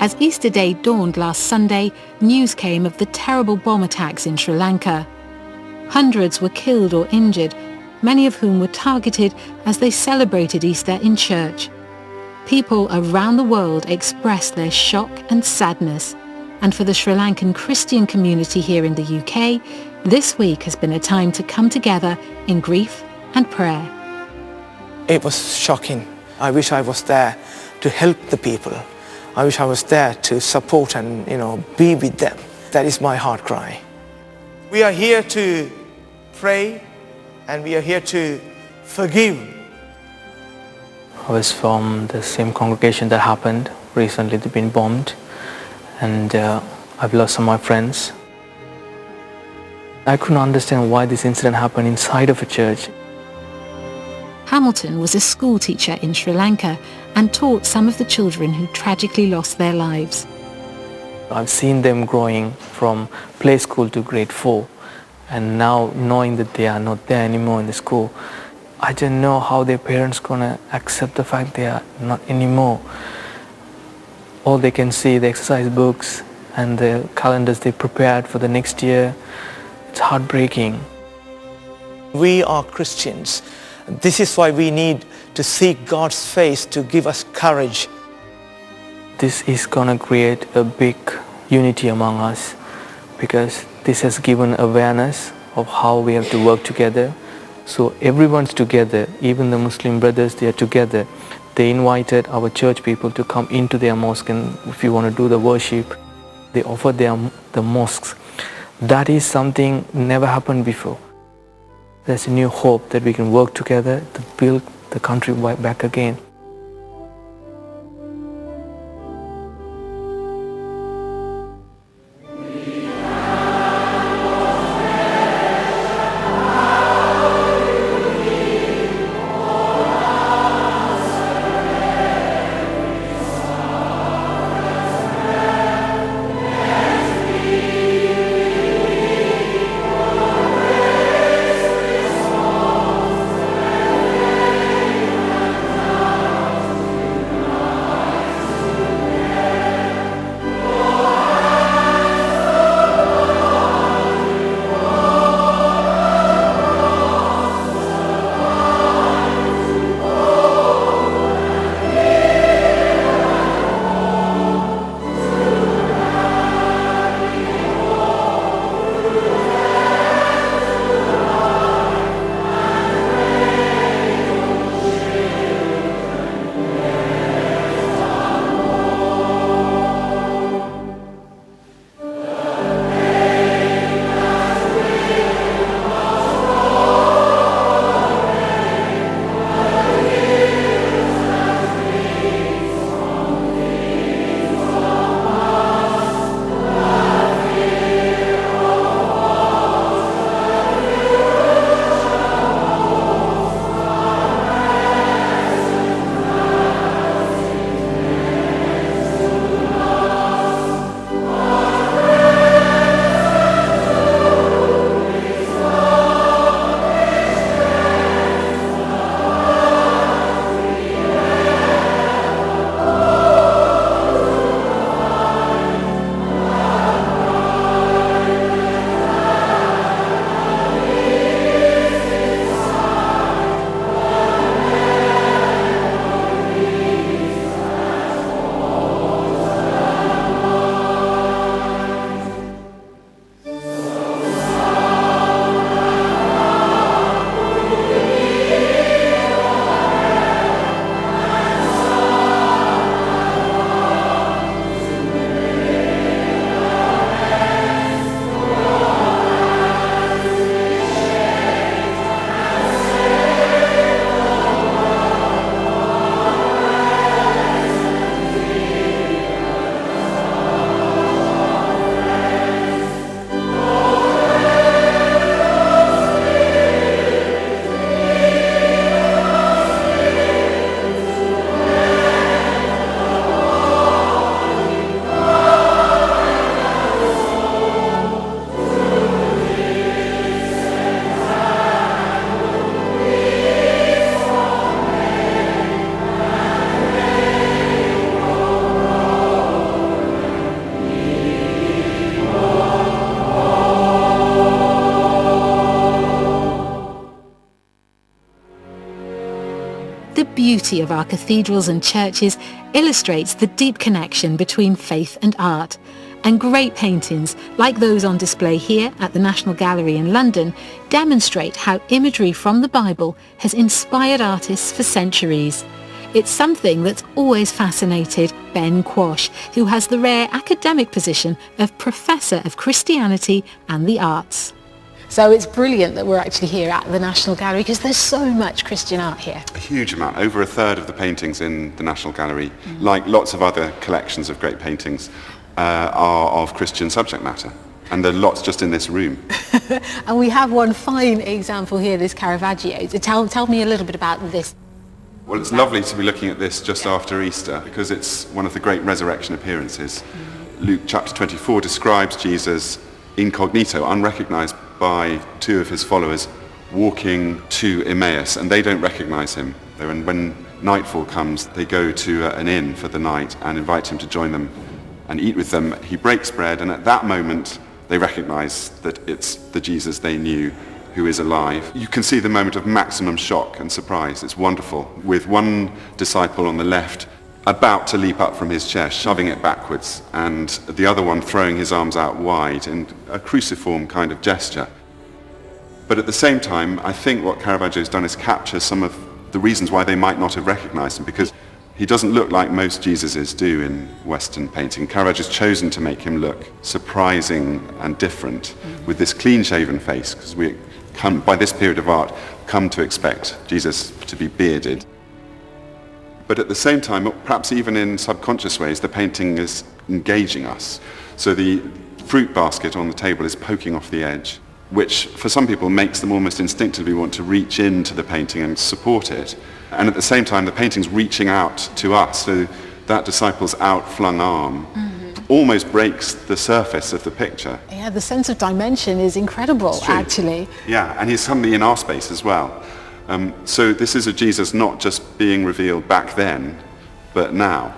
As Easter Day dawned last Sunday, news came of the terrible bomb attacks in Sri Lanka. Hundreds were killed or injured, many of whom were targeted as they celebrated Easter in church. People around the world expressed their shock and sadness. And for the Sri Lankan Christian community here in the UK, this week has been a time to come together in grief and prayer. It was shocking. I wish I was there to help the people. I wish I was there to support and, be with them. That is my heart cry. We are here to pray and we are here to forgive. I was from the same congregation that happened. Recently they've been bombed and I've lost some of my friends. I couldn't understand why this incident happened inside of a church. Hamilton was a school teacher in Sri Lanka and taught some of the children who tragically lost their lives. I've seen them growing from play school to grade 4, and now knowing that they are not there anymore in the school, I don't know how their parents gonna accept the fact they are not anymore. All they can see, the exercise books and the calendars they prepared for the next year. It's heartbreaking. We are Christians. This is why we need to seek God's face to give us courage. This is gonna create a big unity among us because this has given awareness of how we have to work together. So everyone's together, even the Muslim brothers, they are together. They invited our church people to come into their mosque, and if you want to do the worship, they offer the mosques. That is something never happened before. There's a new hope that we can work together to build the country back again. beauty of our cathedrals and churches illustrates the deep connection between faith and art. And great paintings, like those on display here at the National Gallery in London, demonstrate how imagery from the Bible has inspired artists for centuries. It's something that's always fascinated Ben Quash, who has the rare academic position of Professor of Christianity and the Arts. So it's brilliant that we're actually here at the National Gallery because there's so much Christian art here. A huge amount. Over a third of the paintings in the National Gallery, like lots of other collections of great paintings, are of Christian subject matter. And there are lots just in this room. And we have one fine example here, this Caravaggio. Tell me a little bit about this. Well, it's lovely to be looking at this just after Easter because it's one of the great resurrection appearances. Luke chapter 24 describes Jesus incognito, unrecognized by two of his followers, walking to Emmaus, and they don't recognize him. And when nightfall comes, they go to an inn for the night and invite him to join them and eat with them. He breaks bread, and at that moment, they recognize that it's the Jesus they knew who is alive. You can see the moment of maximum shock and surprise. It's wonderful, with one disciple on the left about to leap up from his chair, shoving it backwards, and the other one throwing his arms out wide in a cruciform kind of gesture. But at the same time, I think what Caravaggio's done is capture some of the reasons why they might not have recognized him, because he doesn't look like most Jesuses do in Western painting. Caravaggio's chosen to make him look surprising and different with this clean-shaven face, because we come, by this period of art, come to expect Jesus to be bearded. But at the same time, perhaps even in subconscious ways, the painting is engaging us. So the fruit basket on the table is poking off the edge, which for some people makes them almost instinctively want to reach into the painting and support it. And at the same time, the painting's reaching out to us, so that disciple's outflung arm almost breaks the surface of the picture. Yeah, the sense of dimension is incredible, actually. Yeah, and he's suddenly in our space as well. So this is a Jesus not just being revealed back then, but now.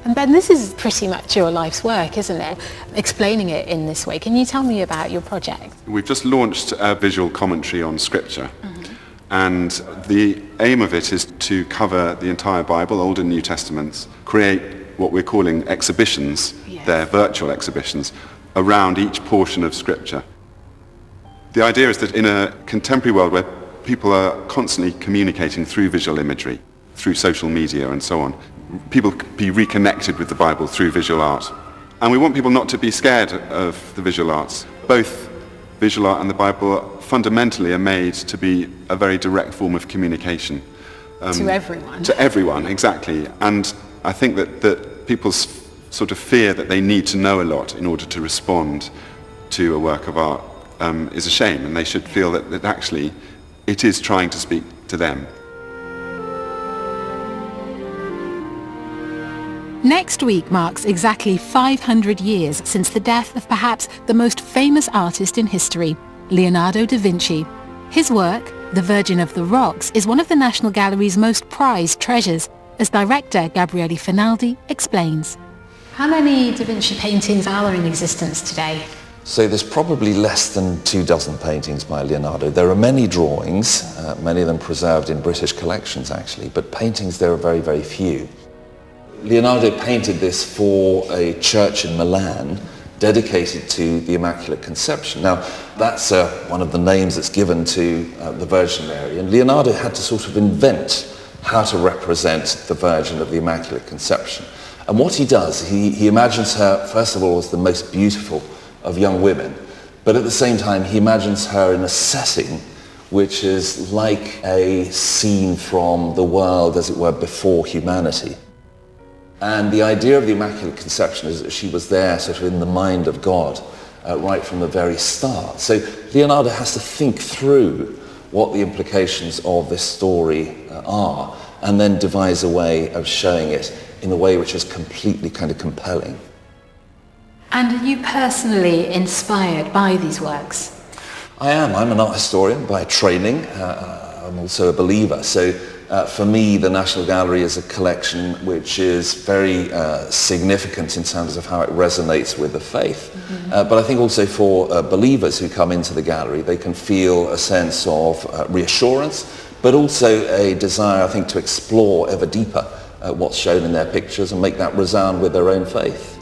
And Ben, this is pretty much your life's work, isn't it? Explaining it in this way. Can you tell me about your project? We've just launched a visual commentary on Scripture. And the aim of it is to cover the entire Bible, Old and New Testaments, create what we're calling exhibitions, they're virtual exhibitions, around each portion of Scripture. The idea is that in a contemporary world where people are constantly communicating through visual imagery, through social media and so on, people can be reconnected with the Bible through visual art. And we want people not to be scared of the visual arts. Both visual art and the Bible fundamentally are made to be a very direct form of communication. To everyone. To everyone, exactly. And I think that people's sort of fear that they need to know a lot in order to respond to a work of art is a shame, and they should feel that actually it is trying to speak to them. Next week marks exactly 500 years since the death of perhaps the most famous artist in history, Leonardo da Vinci. His work, The Virgin of the Rocks, is one of the National Gallery's most prized treasures, as director Gabriele Finaldi explains. How many Da Vinci paintings are there in existence today? So there's probably less than 24 paintings by Leonardo. There are many drawings, many of them preserved in British collections actually, but paintings there are very, very few. Leonardo painted this for a church in Milan dedicated to the Immaculate Conception. Now, that's one of the names that's given to the Virgin Mary, and Leonardo had to sort of invent how to represent the Virgin of the Immaculate Conception. And what he does, he imagines her, first of all, as the most beautiful of young women, but at the same time he imagines her in a setting which is like a scene from the world, as it were, before humanity. And the idea of the Immaculate Conception is that she was there sort of in the mind of God right from the very start. So Leonardo has to think through what the implications of this story are, and then devise a way of showing it in a way which is completely kind of compelling. And are you personally inspired by these works? I am. I'm an art historian by training. I'm also a believer. So for me, the National Gallery is a collection which is very significant in terms of how it resonates with the faith. But I think also for believers who come into the gallery, they can feel a sense of reassurance, but also a desire, I think, to explore ever deeper what's shown in their pictures and make that resound with their own faith.